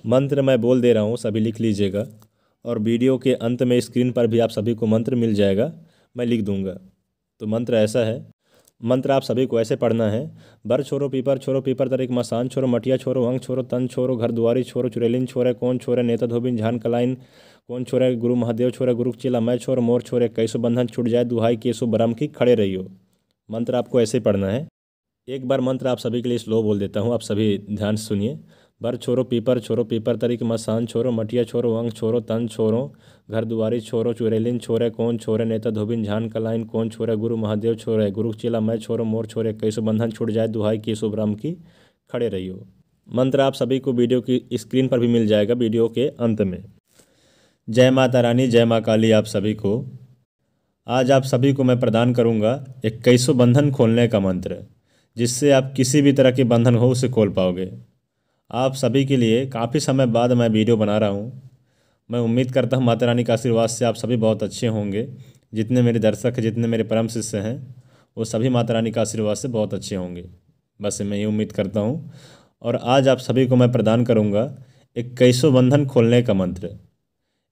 मंत्र मैं बोल दे रहा हूँ, सभी लिख लीजिएगा। और वीडियो के अंत में स्क्रीन पर भी आप सभी को मंत्र मिल जाएगा, मैं लिख दूंगा। तो मंत्र ऐसा है। मंत्र आप सभी को ऐसे पढ़ना है। बर छोरो पीपर तरिक मसान छोरो मटिया छोरो अंग छोरो तन छोरो घर दुआरी छोरो चुरेलिन छोरे कौन छोरे नेता धोबिन झान कलाइन कौन छोरे गुरु महादेव छोरे गुरु चिला मैं छोर मोर छोरे कैसो बंधन छूट जाए दुहाई केसो बरम की खड़े रहियो। मंत्र आपको ऐसे पढ़ना है। एक बार मंत्र आप सभी के लिए स्लो बोल देता हूँ, आप सभी ध्यान से सुनिए। बर छोरो पीपर तरिक मसान छोरो मटिया छोरो अंग छोरो तन छोरो घर दुआरी छोरो चुरेलिन छोरे कौन छोरे नेता धोबिन झान कलाइन कौन छोरे गुरु महादेव छोरे गुरु चिला मैं छोरो मोर छोरे कैसो बंधन छूट जाए दुहाई केसो ब्रह्म की खड़े रहियो। मंत्र आप सभी को वीडियो की स्क्रीन पर भी मिल जाएगा वीडियो के अंत में। जय माता रानी, जय माँ काली आप सभी को। आज आप सभी को मैं प्रदान करूँगा 21 बंधन खोलने का मंत्र, जिससे आप किसी भी तरह के बंधन हो उसे खोल पाओगे। आप सभी के लिए काफ़ी समय बाद मैं वीडियो बना रहा हूँ। मैं उम्मीद करता हूँ माता रानी के आशीर्वाद से आप सभी बहुत अच्छे होंगे। जितने मेरे दर्शक हैं, जितने मेरे परम शिष्य हैं, वो सभी माता रानी के आशीर्वाद से बहुत अच्छे होंगे, बस मैं ये उम्मीद करता हूँ। और आज आप सभी को मैं प्रदान करूँगा 21 बंधन खोलने का मंत्र।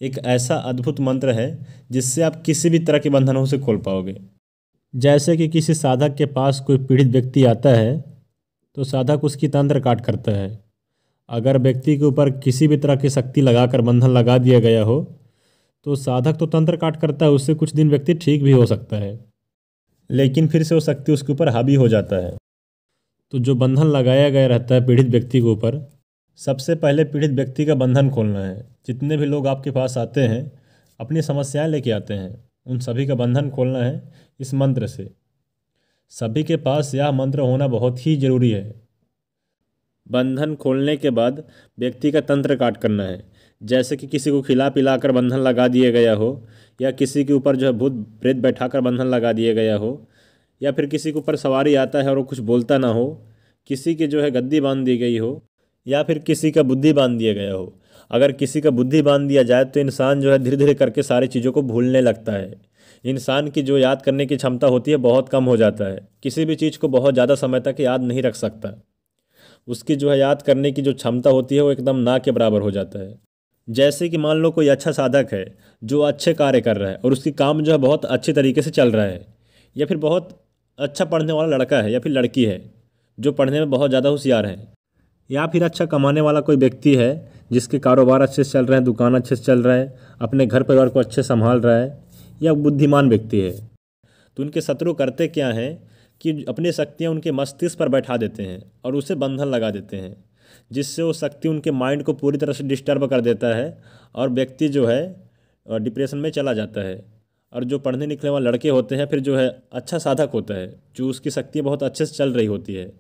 एक ऐसा अद्भुत मंत्र है जिससे आप किसी भी तरह के बंधनों से खोल पाओगे। जैसे कि किसी साधक के पास कोई पीड़ित व्यक्ति आता है तो साधक उसकी तंत्र काट करता है। अगर व्यक्ति के ऊपर किसी भी तरह की शक्ति लगाकर बंधन लगा दिया गया हो तो साधक तो तंत्र काट करता है, उससे कुछ दिन व्यक्ति ठीक भी हो सकता है, लेकिन फिर से वो शक्ति उसके ऊपर हावी हो जाता है। तो जो बंधन लगाया गया रहता है पीड़ित व्यक्ति के ऊपर, सबसे पहले पीड़ित व्यक्ति का बंधन खोलना है। जितने भी लोग आपके पास आते हैं, अपनी समस्याएं लेके आते हैं, उन सभी का बंधन खोलना है इस मंत्र से। सभी के पास यह मंत्र होना बहुत ही जरूरी है। बंधन खोलने के बाद व्यक्ति का तंत्र काट करना है। जैसे कि किसी को खिला पिला कर बंधन लगा दिया गया हो, या किसी के ऊपर जो है भूत प्रेत बैठाकर बंधन लगा दिया गया हो, या फिर किसी के ऊपर सवारी आता है और वो कुछ बोलता ना हो, किसी की जो है गद्दी बांध दी गई हो, या फिर किसी का बुद्धि बांध दिया गया हो। अगर किसी का बुद्धि बांध दिया जाए तो इंसान जो है धीरे धीरे करके सारी चीज़ों को भूलने लगता है। इंसान की जो याद करने की क्षमता होती है बहुत कम हो जाता है। किसी भी चीज़ को बहुत ज़्यादा समय तक याद नहीं रख सकता। उसकी जो है याद करने की जो क्षमता होती है वो एकदम ना के बराबर हो जाता है। जैसे कि मान लो कोई अच्छा साधक है जो अच्छे कार्य कर रहा है और उसकी काम जो है बहुत अच्छे तरीके से चल रहा है, या फिर बहुत अच्छा पढ़ने वाला लड़का है या फिर लड़की है जो पढ़ने में बहुत ज़्यादा होशियार है, या फिर अच्छा कमाने वाला कोई व्यक्ति है जिसके कारोबार अच्छे से चल रहे हैं, दुकान अच्छे से चल रहा है, अपने घर परिवार को अच्छे से संभाल रहा है, या बुद्धिमान व्यक्ति है। तो उनके शत्रु करते क्या हैं कि अपनी शक्तियाँ उनके मस्तिष्क पर बैठा देते हैं और उसे बंधन लगा देते हैं, जिससे वो शक्ति उनके माइंड को पूरी तरह से डिस्टर्ब कर देता है और व्यक्ति जो है डिप्रेशन में चला जाता है। और जो पढ़ने लिखने वाले लड़के होते हैं फिर जो है अच्छा साधक होता है, जो उसकी शक्ति बहुत अच्छे से चल रही होती है,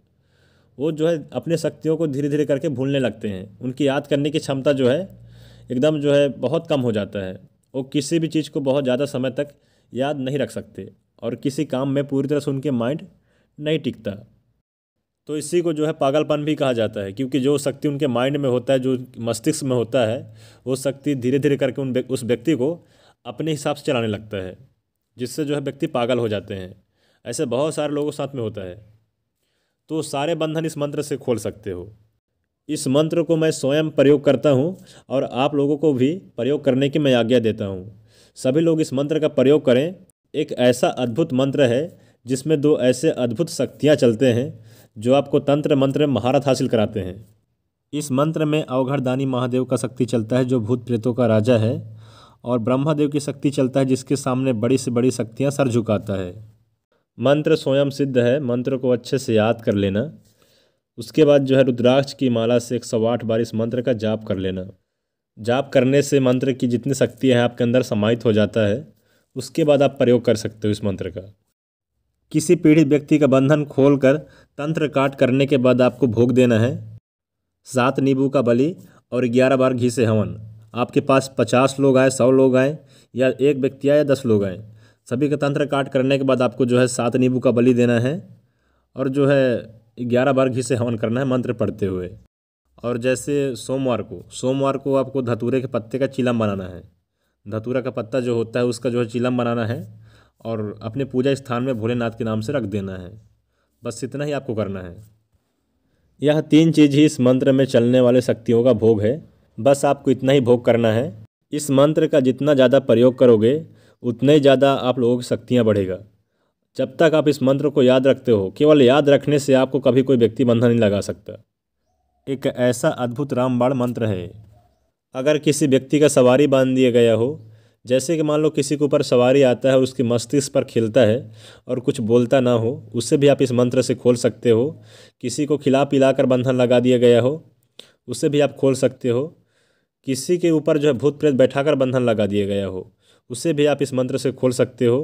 वो जो है अपने शक्तियों को धीरे धीरे करके भूलने लगते हैं। उनकी याद करने की क्षमता जो है एकदम जो है बहुत कम हो जाता है। वो किसी भी चीज़ को बहुत ज़्यादा समय तक याद नहीं रख सकते और किसी काम में पूरी तरह से उनके माइंड नहीं टिकता। तो इसी को जो है पागलपन भी कहा जाता है, क्योंकि जो शक्ति उनके माइंड में होता है, जो मस्तिष्क में होता है, वो शक्ति धीरे धीरे करके उस व्यक्ति को अपने हिसाब से चलाने लगता है, जिससे जो है व्यक्ति पागल हो जाते हैं। ऐसे बहुत सारे लोगों के साथ में होता है। तो सारे बंधन इस मंत्र से खोल सकते हो। इस मंत्र को मैं स्वयं प्रयोग करता हूँ और आप लोगों को भी प्रयोग करने की मैं आज्ञा देता हूँ। सभी लोग इस मंत्र का प्रयोग करें। एक ऐसा अद्भुत मंत्र है जिसमें दो ऐसे अद्भुत शक्तियाँ चलते हैं जो आपको तंत्र मंत्र में महारत हासिल कराते हैं। इस मंत्र में अवघड़दानी महादेव का शक्ति चलता है जो भूत प्रेतों का राजा है, और ब्रह्मादेव की शक्ति चलता है जिसके सामने बड़ी से बड़ी शक्तियाँ सर झुकाता है। मंत्र स्वयं सिद्ध है, मंत्र को अच्छे से याद कर लेना। उसके बाद जो है रुद्राक्ष की माला से 108 बार इस मंत्र का जाप कर लेना। जाप करने से मंत्र की जितनी शक्ति है आपके अंदर समाहित हो जाता है। उसके बाद आप प्रयोग कर सकते हो इस मंत्र का। किसी पीड़ित व्यक्ति का बंधन खोलकर तंत्र काट करने के बाद आपको भोग देना है 7 नींबू का बलि और 11 बार घी से हवन। आपके पास 50 लोग आए, 100 लोग आए, या एक व्यक्ति आए या 10 लोग आए, सभी का तंत्र काट करने के बाद आपको जो है 7 नींबू का बलि देना है और जो है 11 बार घी से हवन करना है मंत्र पढ़ते हुए। और जैसे सोमवार को आपको धतूरे के पत्ते का चिलम बनाना है। धतूरा का पत्ता जो होता है उसका जो है चिलम बनाना है और अपने पूजा स्थान में भोलेनाथ के नाम से रख देना है। बस इतना ही आपको करना है। यह 3 चीज़ ही इस मंत्र में चलने वाले शक्तियों का भोग है। बस आपको इतना ही भोग करना है। इस मंत्र का जितना ज़्यादा प्रयोग करोगे उतने ही ज़्यादा आप लोगों की शक्तियाँ बढ़ेगा। जब तक आप इस मंत्र को याद रखते हो, केवल याद रखने से आपको कभी कोई व्यक्ति बंधन नहीं लगा सकता। एक ऐसा अद्भुत रामबाण मंत्र है। अगर किसी व्यक्ति का सवारी बांध दिया गया हो, जैसे कि मान लो किसी के ऊपर सवारी आता है और उसकी मस्तिष्क पर खिलता है और कुछ बोलता ना हो, उससे भी आप इस मंत्र से खोल सकते हो। किसी को खिला पिला कर बंधन लगा दिया गया हो, उससे भी आप खोल सकते हो। किसी के ऊपर जो है भूत प्रेत बैठाकर बंधन लगा दिया गया हो, उससे भी आप इस मंत्र से खोल सकते हो।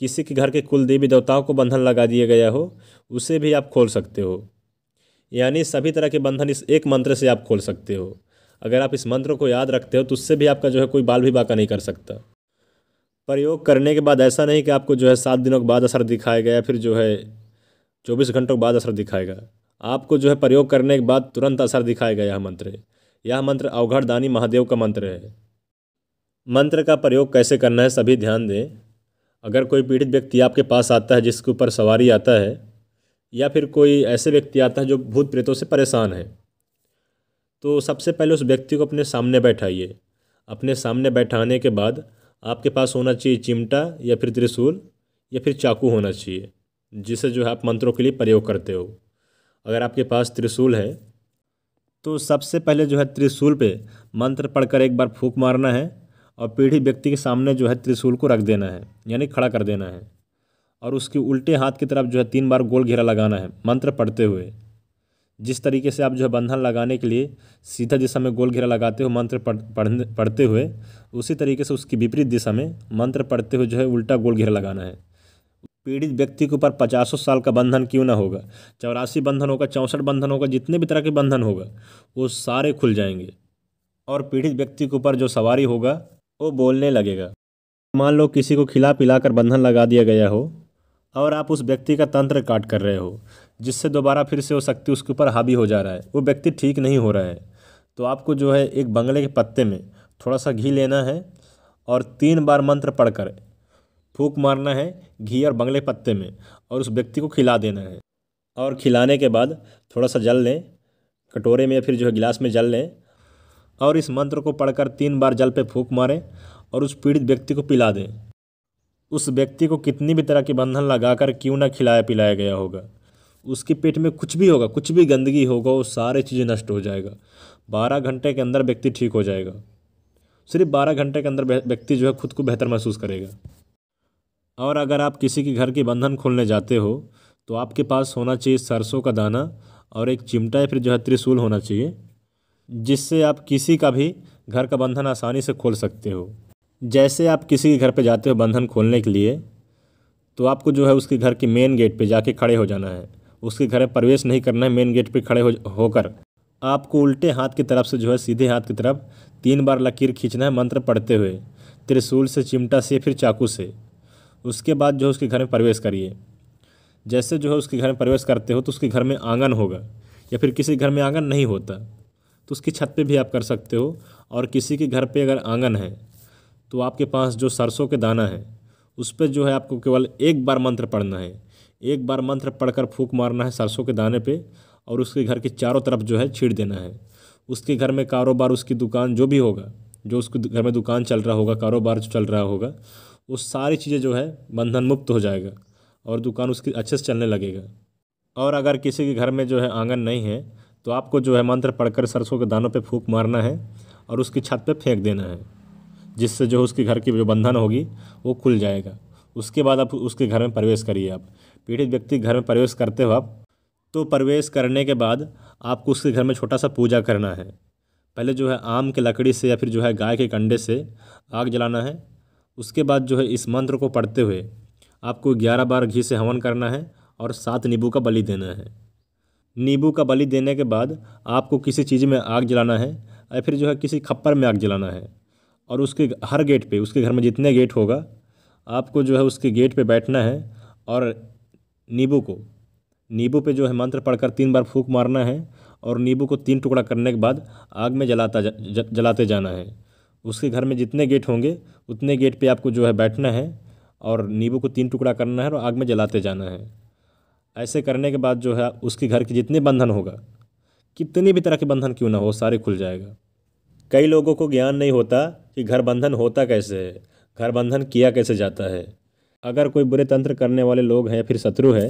किसी के घर के कुल देवी देवताओं को बंधन लगा दिया गया हो, उसे भी आप खोल सकते हो। यानी सभी तरह के बंधन इस एक मंत्र से आप खोल सकते हो। अगर आप इस मंत्र को याद रखते हो तो उससे भी आपका जो है कोई बाल भी बाका नहीं कर सकता। प्रयोग करने के बाद ऐसा नहीं कि आपको जो है 7 दिनों के बाद असर दिखाएगा या फिर जो है 24 घंटों के बाद असर दिखाएगा। आपको जो है प्रयोग करने के बाद तुरंत असर दिखाएगा यह मंत्र। यह मंत्र अवघड़ दानी महादेव का मंत्र है। मंत्र का प्रयोग कैसे करना है सभी ध्यान दें। अगर कोई पीड़ित व्यक्ति आपके पास आता है जिसके ऊपर सवारी आता है, या फिर कोई ऐसे व्यक्ति आता है जो भूत प्रेतों से परेशान है, तो सबसे पहले उस व्यक्ति को अपने सामने बैठाइए। अपने सामने बैठाने के बाद आपके पास होना चाहिए चिमटा या फिर त्रिशूल या फिर चाकू होना चाहिए, जिसे जो है आप मंत्रों के लिए प्रयोग करते हो। अगर आपके पास त्रिशूल है तो सबसे पहले जो है त्रिशूल पे मंत्र पढ़कर एक बार फूंक मारना है और पीड़ित व्यक्ति के सामने जो है त्रिशूल को रख देना है, यानी खड़ा कर देना है। और उसके उल्टे हाथ की तरफ जो है 3 बार गोल घेरा लगाना है मंत्र पढ़ते हुए। जिस तरीके से आप जो है बंधन लगाने के लिए सीधा दिशा में गोल घेरा लगाते हो मंत्र पढ़ते हुए, उसी तरीके से उसकी विपरीत दिशा में मंत्र पढ़ते हुए जो है उल्टा गोल घेरा लगाना है। पीड़ित व्यक्ति के ऊपर 50 साल का बंधन क्यों ना होगा, 84 बंधन होगा, 64 बंधन होगा, जितने भी तरह के बंधन होगा वो सारे खुल जाएंगे। और पीड़ित व्यक्ति के ऊपर जो सवारी होगा वो बोलने लगेगा। मान लो किसी को खिला पिला कर बंधन लगा दिया गया हो और आप उस व्यक्ति का तंत्र काट कर रहे हो, जिससे दोबारा फिर से वो शक्ति उसके ऊपर हावी हो जा रहा है, वो व्यक्ति ठीक नहीं हो रहा है, तो आपको जो है एक बंगले के पत्ते में थोड़ा सा घी लेना है और 3 बार मंत्र पढ़कर फूंक मारना है घी और बंगले के पत्ते में, और उस व्यक्ति को खिला देना है। और खिलाने के बाद थोड़ा सा जल लें, कटोरे में या फिर जो है गिलास में जल लें, और इस मंत्र को पढ़कर 3 बार जल पे फूंक मारें और उस पीड़ित व्यक्ति को पिला दें। उस व्यक्ति को कितनी भी तरह के बंधन लगाकर क्यों ना खिलाया पिलाया गया होगा, उसके पेट में कुछ भी होगा, कुछ भी गंदगी होगा, वो सारी चीज़ें नष्ट हो जाएगा। 12 घंटे के अंदर व्यक्ति ठीक हो जाएगा। सिर्फ 12 घंटे के अंदर व्यक्ति जो है खुद को बेहतर महसूस करेगा। और अगर आप किसी के घर के बंधन खोलने जाते हो तो आपके पास होना चाहिए सरसों का दाना और एक चिमटा या फिर जो है त्रिशूल होना चाहिए, जिससे आप किसी का भी घर का बंधन आसानी से खोल सकते हो। जैसे आप किसी के घर पे जाते हो बंधन खोलने के लिए, तो आपको जो है उसके घर के मेन गेट पे जाके खड़े हो जाना है। उसके घर में प्रवेश नहीं करना है, मेन गेट पे खड़े होकर आपको उल्टे हाथ की तरफ से जो है सीधे हाथ की तरफ 3 बार लकीर खींचना है मंत्र पढ़ते हुए, त्रिशूल से, चिमटा से, फिर चाकू से। उसके बाद जो है उसके घर में प्रवेश करिए। जैसे जो है उसके घर में प्रवेश करते हो तो उसके घर में आंगन होगा, या फिर किसी घर में आंगन नहीं होता तो उसकी छत पे भी आप कर सकते हो। और किसी के घर पे अगर आंगन है तो आपके पास जो सरसों के दाना है उस पर जो है आपको केवल 1 बार मंत्र पढ़ना है। 1 बार मंत्र पढ़कर फूंक मारना है सरसों के दाने पे और उसके घर के चारों तरफ जो है छींट देना है। उसके घर में कारोबार, उसकी दुकान जो भी होगा, जो उसके घर में दुकान चल रहा होगा, कारोबार जो चल रहा होगा, वो सारी चीज़ें जो है बंधन मुक्त हो जाएगा और दुकान उसकी अच्छे से चलने लगेगा। और अगर किसी के घर में जो है आंगन नहीं है तो आपको जो है मंत्र पढ़कर सरसों के दानों पे फूंक मारना है और उसकी छत पे फेंक देना है, जिससे जो उसके घर की जो बंधन होगी वो खुल जाएगा। उसके बाद आप उसके घर में प्रवेश करिए। आप पीड़ित व्यक्ति घर में प्रवेश करते हो आप, तो प्रवेश करने के बाद आपको उसके घर में छोटा सा पूजा करना है। पहले जो है आम के लकड़ी से या फिर जो है गाय के कंडे से आग जलाना है। उसके बाद जो है इस मंत्र को पढ़ते हुए आपको 11 बार घी से हवन करना है और 7 नींबू का बलि देना है। नींबू का बलि देने के बाद आपको किसी चीज़ में आग जलाना है या फिर जो है किसी खप्पर में आग जलाना है, और उसके हर गेट पे, उसके घर में जितने गेट होगा आपको जो है उसके गेट पे बैठना है और नींबू पे जो है मंत्र पढ़कर 3 बार फूंक मारना है और नींबू को 3 टुकड़ा करने के बाद आग में जलाते जाना है। उसके घर में जितने गेट होंगे उतने गेट पे आपको जो है बैठना है और नींबू को 3 टुकड़ा करना है और आग में जलाते जाना है। ऐसे करने के बाद जो है उसके घर के जितने बंधन होगा, कितने भी तरह के बंधन क्यों ना हो, सारे खुल जाएगा। कई लोगों को ज्ञान नहीं होता कि घर बंधन होता कैसे है, घर बंधन किया कैसे जाता है। अगर कोई बुरे तंत्र करने वाले लोग हैं या फिर शत्रु है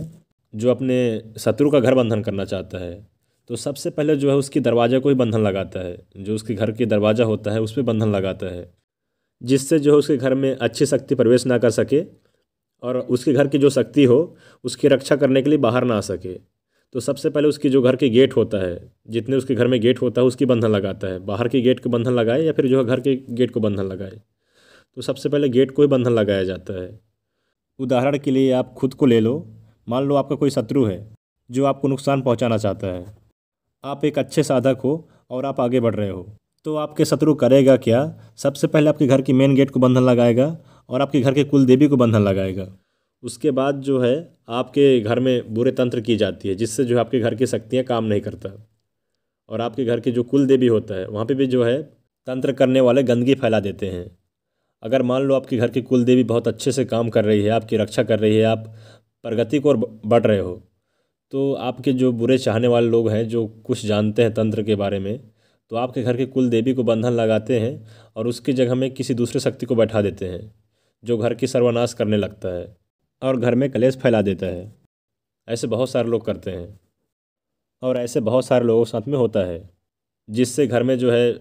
जो अपने शत्रु का घर बंधन करना चाहता है, तो सबसे पहले जो है उसकी दरवाजे को ही बंधन लगाता है, जो उसके घर के दरवाज़ा होता है उस पर बंधन लगाता है, जिससे जो है उसके घर में अच्छी शक्ति प्रवेश ना कर सके और उसके घर की जो शक्ति हो उसकी रक्षा करने के लिए बाहर ना आ सके। तो सबसे पहले उसकी जो घर के गेट होता है, जितने उसके घर में गेट होता है उसकी बंधन लगाता है। बाहर के गेट को बंधन लगाए या फिर जो है घर के गेट को बंधन लगाए, तो सबसे पहले गेट को ही बंधन लगाया जाता है। उदाहरण के लिए आप खुद को ले लो। मान लो आपका कोई शत्रु है जो आपको नुकसान पहुंचाना चाहता है। आप एक अच्छे साधक हो और आप आगे बढ़ रहे हो, तो आपके शत्रु करेगा क्या? सबसे पहले आपके घर की मेन गेट को बंधन लगाएगा और आपके घर के कुल देवी को बंधन लगाएगा। उसके बाद जो है आपके घर में बुरे तंत्र की जाती है, जिससे जो है आपके घर की शक्तियाँ काम नहीं करता और आपके घर के जो कुल देवी होता है वहाँ पे भी जो है तंत्र करने वाले गंदगी फैला देते हैं। अगर मान लो आपके घर की कुल देवी बहुत अच्छे से काम कर रही है, आपकी रक्षा कर रही है, आप प्रगति को और बढ़ रहे हो, तो आपके जो बुरे चाहने वाले लोग हैं जो कुछ जानते हैं तंत्र के बारे में, तो आपके घर की कुल देवी को बंधन लगाते हैं और उसकी जगह में किसी दूसरे शक्ति को बैठा देते हैं जो घर की सर्वनाश करने लगता है और घर में कलेश फैला देता है। ऐसे बहुत सारे लोग करते हैं और ऐसे बहुत सारे लोगों के साथ में होता है, जिससे घर में जो है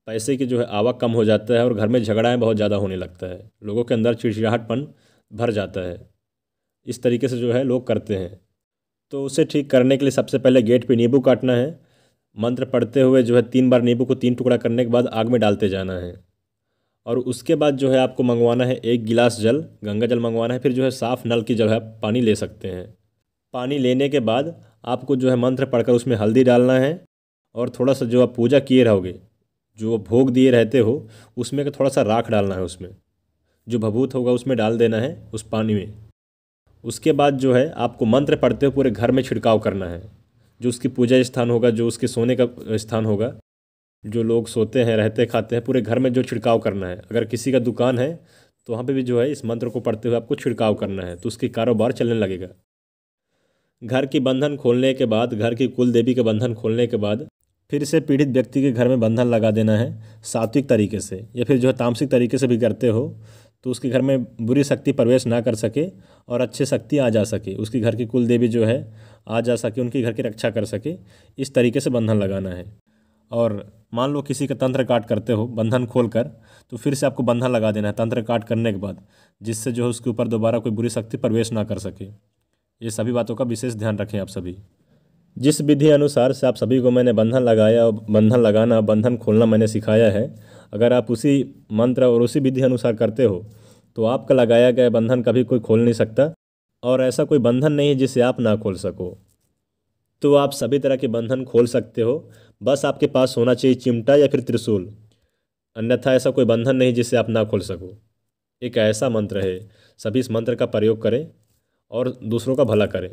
पैसे की जो है आवक कम हो जाता है और घर में झगड़ाएँ बहुत ज़्यादा होने लगता है। लोगों के अंदर चिड़चिड़ाहटपन भर जाता है। इस तरीके से जो है लोग करते हैं। तो उसे ठीक करने के लिए सबसे पहले गेट पे नींबू काटना है। मंत्र पढ़ते हुए जो है 3 बार नींबू को 3 टुकड़ा करने के बाद आग में डालते जाना है और उसके बाद जो है आपको मंगवाना है 1 गिलास जल, गंगा जल मंगवाना है। फिर जो है साफ़ नल की जगह पानी ले सकते हैं। पानी लेने के बाद आपको जो है मंत्र पढ़कर उसमें हल्दी डालना है और थोड़ा सा जो आप पूजा किए रहोगे, जो भोग दिए रहते हो, उसमें का थोड़ा सा राख डालना है। उसमें जो भभूत होगा उसमें डाल देना है उस पानी में। उसके बाद जो है आपको मंत्र पढ़ते हुए पूरे घर में छिड़काव करना है। जो उसकी पूजा स्थान होगा, जो उसके सोने का स्थान होगा, जो लोग सोते हैं, रहते, खाते हैं, पूरे घर में जो छिड़काव करना है। अगर किसी का दुकान है तो वहाँ पे भी जो है इस मंत्र को पढ़ते हुए आपको छिड़काव करना है, तो उसकी कारोबार चलने लगेगा। घर की बंधन खोलने के बाद, घर की कुल देवी के बंधन खोलने के बाद फिर से पीड़ित व्यक्ति के घर में बंधन लगा देना है सात्विक तरीके से, या फिर जो है तामसिक तरीके से भी करते हो तो उसके घर में बुरी शक्ति प्रवेश ना कर सके और अच्छे शक्ति आ जा सके, उसकी घर की कुल देवी जो है आ जा सके, उनके घर की रक्षा कर सके। इस तरीके से बंधन लगाना है। और मान लो किसी का तंत्र काट करते हो बंधन खोल कर, तो फिर से आपको बंधन लगा देना है तंत्र काट करने के बाद, जिससे जो है उसके ऊपर दोबारा कोई बुरी शक्ति प्रवेश ना कर सके। ये सभी बातों का विशेष ध्यान रखें आप सभी। जिस विधि अनुसार से आप सभी को मैंने बंधन लगाया, बंधन लगाना, बंधन खोलना मैंने सिखाया है, अगर आप उसी मंत्र और उसी विधि अनुसार करते हो तो आपका लगाया गया बंधन कभी कोई खोल नहीं सकता और ऐसा कोई बंधन नहीं है जिसे आप ना खोल सको। तो आप सभी तरह के बंधन खोल सकते हो, बस आपके पास होना चाहिए चिमटा या फिर त्रिशूल। अन्यथा ऐसा कोई बंधन नहीं जिसे आप ना खोल सको। एक ऐसा मंत्र है, सभी इस मंत्र का प्रयोग करें और दूसरों का भला करें।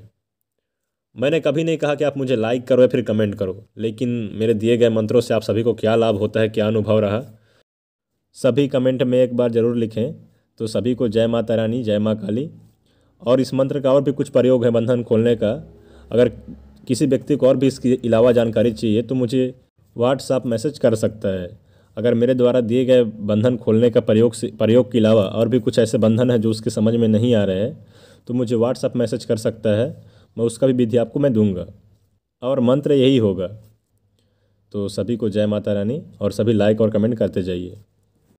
मैंने कभी नहीं कहा कि आप मुझे लाइक करो या फिर कमेंट करो, लेकिन मेरे दिए गए मंत्रों से आप सभी को क्या लाभ होता है, क्या अनुभव रहा, सभी कमेंट में एक बार ज़रूर लिखें। तो सभी को जय माता रानी, जय माँ काली। और इस मंत्र का और भी कुछ प्रयोग है बंधन खोलने का। अगर किसी व्यक्ति को और भी इसके अलावा जानकारी चाहिए तो मुझे व्हाट्सएप मैसेज कर सकता है। अगर मेरे द्वारा दिए गए बंधन खोलने का प्रयोग के अलावा और भी कुछ ऐसे बंधन हैं जो उसके समझ में नहीं आ रहे हैं तो मुझे व्हाट्सएप मैसेज कर सकता है, मैं उसका भी विधि आपको मैं दूंगा और मंत्र यही होगा। तो सभी को जय माता रानी और सभी लाइक और कमेंट करते जाइए।